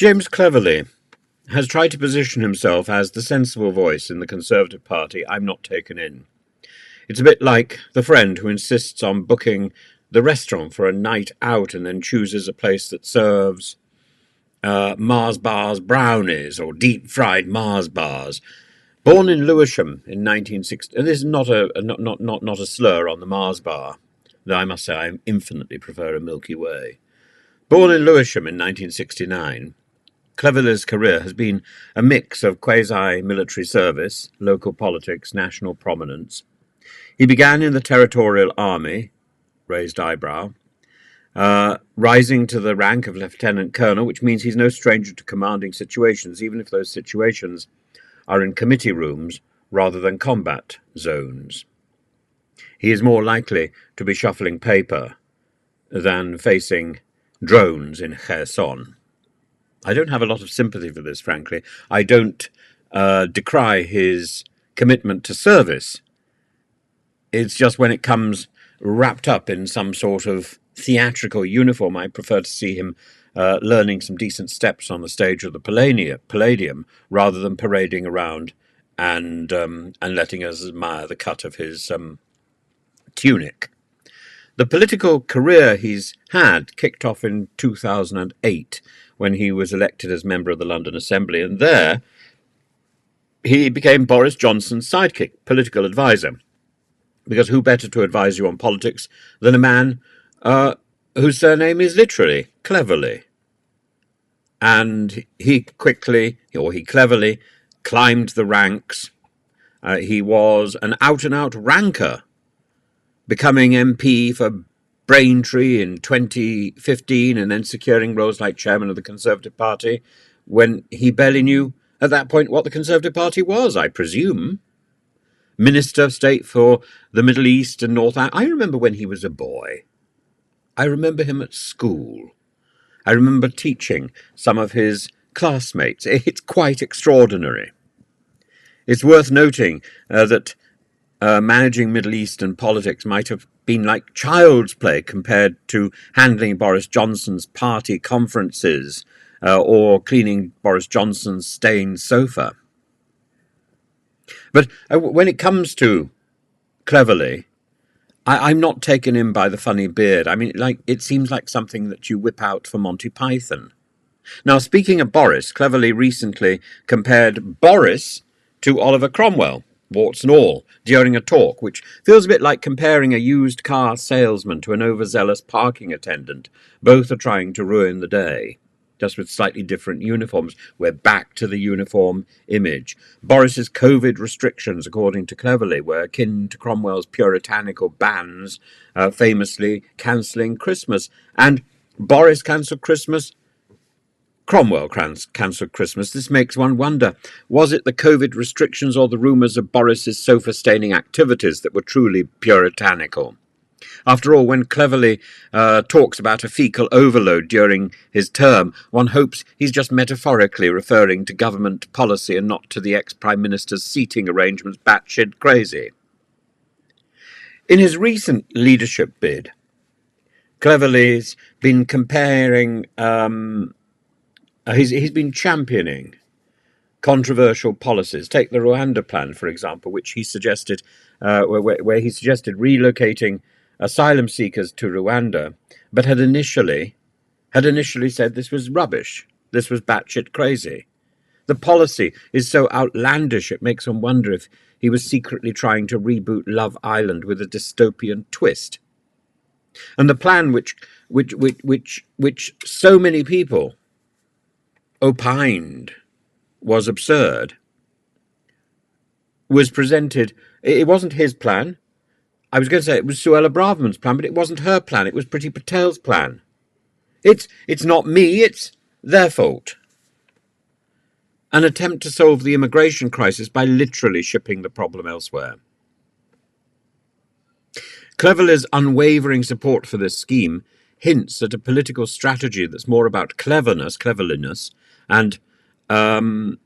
James Cleverly has tried to position himself as the sensible voice in the Conservative Party I'm not taken in. It's a bit like the friend who insists on booking the restaurant for a night out and then chooses a place that serves Mars bars brownies or deep-fried Mars bars. Born in Lewisham in 1960, and this is not a slur on the Mars bar, though I must say I infinitely prefer a Milky Way. Born in Lewisham in 1969, Cleverly's career has been a mix of quasi-military service, local politics, national prominence. He began in the Territorial Army, raised eyebrow, rising to the rank of lieutenant colonel, which means he's no stranger to commanding situations, even if those situations are in committee rooms rather than combat zones. He is more likely to be shuffling paper than facing drones in Kherson. I don't have a lot of sympathy for this, frankly. I don't decry his commitment to service. It's just when it comes wrapped up in some sort of theatrical uniform, I prefer to see him learning some decent steps on the stage of the Palladium rather than parading around and letting us admire the cut of his tunic. The political career he's had kicked off in 2008 when he was elected as member of the London Assembly, and there he became Boris Johnson's sidekick, political advisor. Because who better to advise you on politics than a man whose surname is literally Cleverly? And he cleverly climbed the ranks. He was an out-and-out ranker, becoming MP for Braintree in 2015 and then securing roles like chairman of the Conservative Party when he barely knew at that point what the Conservative Party was, I presume. Minister of State for the Middle East and North Africa. I remember when he was a boy. I remember him at school. I remember teaching some of his classmates. It's quite extraordinary. It's worth noting that managing Middle Eastern politics might have been like child's play compared to handling Boris Johnson's party conferences or cleaning Boris Johnson's stained sofa. But when it comes to Cleverly, I'm not taken in by the funny beard. I mean, it seems like something that you whip out for Monty Python. Now, speaking of Boris, Cleverly recently compared Boris to Oliver Cromwell, warts and all, during a talk, which feels a bit like comparing a used car salesman to an overzealous parking attendant. Both are trying to ruin the day, just with slightly different uniforms. We're back to the uniform image. Boris's COVID restrictions, according to Cleverly, were akin to Cromwell's puritanical bans, famously cancelling Christmas. And Boris cancelled Christmas, Cromwell cancelled Christmas. This makes one wonder, was it the COVID restrictions or the rumours of Boris's sofa-staining activities that were truly puritanical? After all, when Cleverly talks about a fecal overload during his term, one hopes he's just metaphorically referring to government policy and not to the ex-Prime Minister's seating arrangements batshit crazy. In his recent leadership bid, Cleverly's been comparing, he's been championing controversial policies. Take the Rwanda plan, for example, which he suggested, where he suggested relocating asylum seekers to Rwanda, but had initially said this was rubbish. This was batshit crazy. The policy is so outlandish it makes one wonder if he was secretly trying to reboot Love Island with a dystopian twist. And the plan which so many people opined was absurd was presented. It wasn't his plan. I was going to say it was Suella Braverman's plan, but it wasn't her plan. It was Priti Patel's plan. It's not me, it's their fault. An attempt to solve the immigration crisis by literally shipping the problem elsewhere. Cleverly's unwavering support for this scheme hints at a political strategy that's more about cleverness, and about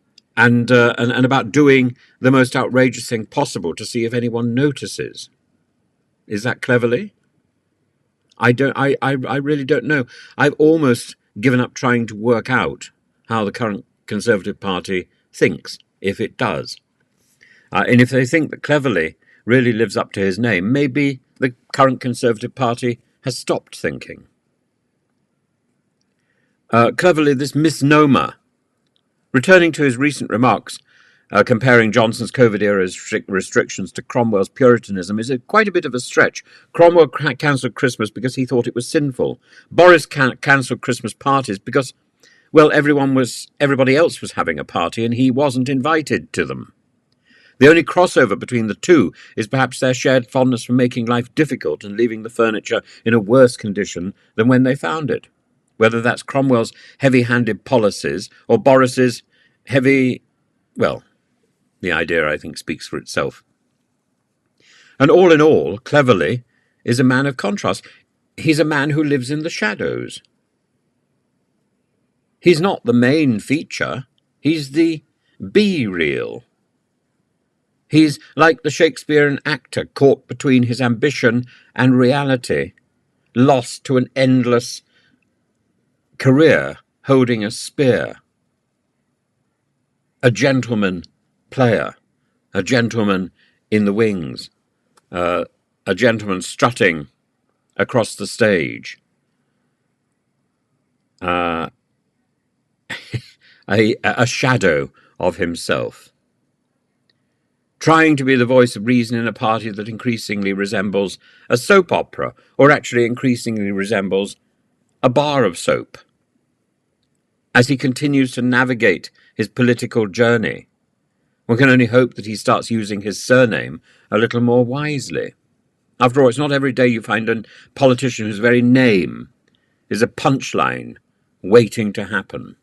doing the most outrageous thing possible to see if anyone notices. Is that Cleverly? I really don't know. I've almost given up trying to work out how the current Conservative Party thinks, if it does. And if they think that Cleverly really lives up to his name, maybe the current Conservative Party has stopped thinking. Cleverly, this misnomer, returning to his recent remarks, comparing Johnson's COVID-era restrictions to Cromwell's Puritanism is quite a bit of a stretch. Cromwell cancelled Christmas because he thought it was sinful. Boris cancelled Christmas parties because, well, everybody else was having a party and he wasn't invited to them. The only crossover between the two is perhaps their shared fondness for making life difficult and leaving the furniture in a worse condition than when they found it. Whether that's Cromwell's heavy-handed policies or Boris's well, the idea, I think, speaks for itself. And all in all, Cleverly is a man of contrast. He's a man who lives in the shadows. He's not the main feature. He's the be-real. He's like the Shakespearean actor caught between his ambition and reality, lost to an endless career holding a spear. A gentleman player, a gentleman in the wings, a gentleman strutting across the stage, a shadow of himself, trying to be the voice of reason in a party that increasingly resembles a soap opera, or actually increasingly resembles a bar of soap. As he continues to navigate his political journey, one can only hope that he starts using his surname a little more wisely. After all, it's not every day you find a politician whose very name is a punchline waiting to happen.